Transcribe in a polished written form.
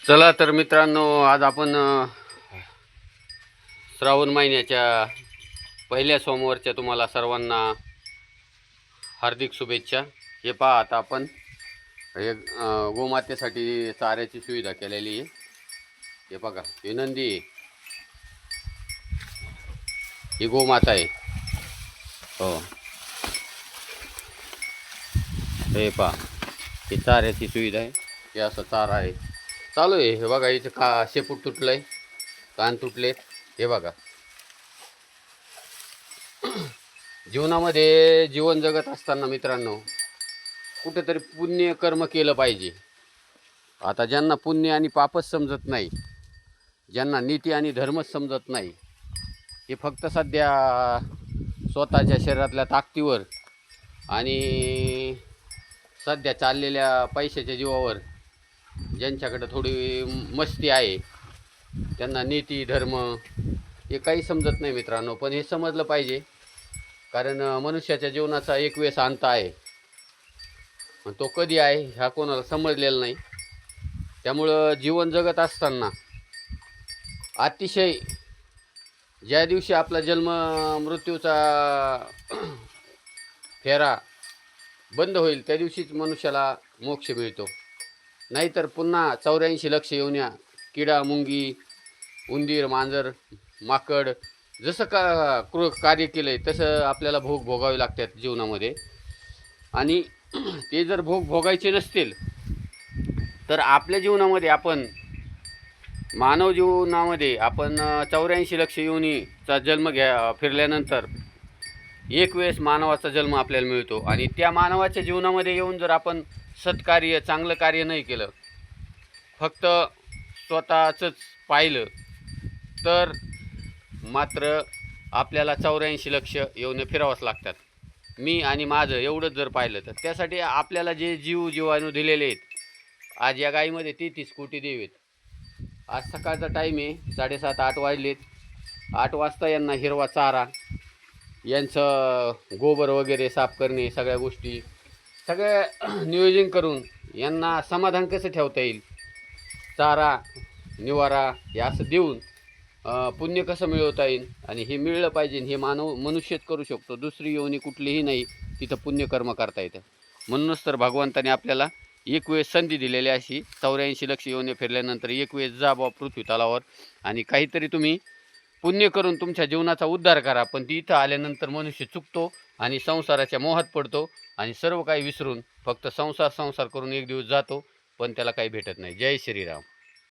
चला तर मित्रांनो, आज आपण श्रावण महिन्याच्या पहिल्या सोमवारच्या तुम्हाला सर्वांना हार्दिक शुभेच्छा। हे पहा, आता आपण एक गोमातेसाठी चाऱ्याची सुविधा केलेली आहे। हे बघा, ही नंदी आहे, ही गोमाता आहे। हो, हे पहा, ही चाऱ्याची सुविधा आहे। हे असं चारा आहे चालू आहे। हे बघा, इथे शेपूट तुटलंय, कान तुटलेत। हे बघा, जीवनामध्ये जीवन जगत असताना मित्रांनो, कुठेतरी पुण्य कर्म केलं पाहिजे। आता ज्यांना पुण्य आणि पापच समजत नाही, ज्यांना नीती आणि धर्मच समजत नाही, हे फक्त सध्या स्वतःच्या शरीरातल्या ताकदीवर आणि सध्या चाललेल्या पैशाच्या जीवावर ज्यांच्याकडे थोडी मस्ती आहे, त्यांना नीती धर्म हे काही समजत नाही मित्रांनो। पण हे समजलं पाहिजे, कारण मनुष्याच्या जीवनाचा एक वेळेस अंत आहे, तो कधी आहे ह्या कोणाला समजलेला नाही। त्यामुळं जीवन जगत असताना अतिशय ज्या दिवशी आपला जन्म मृत्यूचा फेरा बंद होईल त्या दिवशीच मनुष्याला मोक्ष मिळतो। नाहीतर पुन्हा 84 लक्ष येऊन्या किडा मुंगी उंदीर मांजर माकड जसं कार्य केलं आहे तसं आपल्याला भोग भोगावे लागतात जीवनामध्ये। आणि ते जर भोग भोगायचे नसतील तर आपल्या जीवनामध्ये आपण मानव जीवनामध्ये आपण 84 लक्ष योनीचा जन्म फिरल्यानंतर एक वेळेस मानवाचा जन्म आपल्याला मिळतो। आणि त्या मानवाच्या जीवनामध्ये येऊन जर आपण सत्कार्य चांगलं कार्य नाही केलं, फक्त स्वतःचंच पाहिलं, तर मात्र आपल्याला 84 लक्ष येऊन फिरावंच लागतात। मी आणि माझं एवढंच जर पाहिलं तर त्यासाठी आपल्याला जे जीवाणू दिलेले आहेत, आज या गाईमध्ये 33 कोटी देव आहेत। आज सकाळचा टाईम आहे, 7:30-8 वाजलेत। 8 वाजता यांना हिरवा चारा, यांचं गोबर वगैरे साफ करणे, सगळ्या गोष्टी सगळं नियोजन करून यांना समाधान कसं ठेवता येईल, चारा निवारा हे असं देऊन पुण्य कसं मिळवता येईल, आणि हे मिळलं पाहिजे। हे मनुष्यच करू शकतो, दुसरी योनी कुठलीही नाही तिथं पुण्यकर्म करता येतं। म्हणूनच तर भगवंताने आपल्याला एक वेळेस संधी दिलेली अशी 84 लक्ष योनी फिरल्यानंतर एक वेळेस जा बा पृथ्वी तलावर आणि काहीतरी तुम्ही पुण्य करून तुमच्या जीवनाचा उद्धार करा। पण तिथं आल्यानंतर मनुष्य चुकतो आणि संसाराच्या मोहात पडतो आणि सर्व काही विसरून फक्त संसार करून एक दिवस जातो, पण त्याला काही भेटत नाही। जय श्रीराम।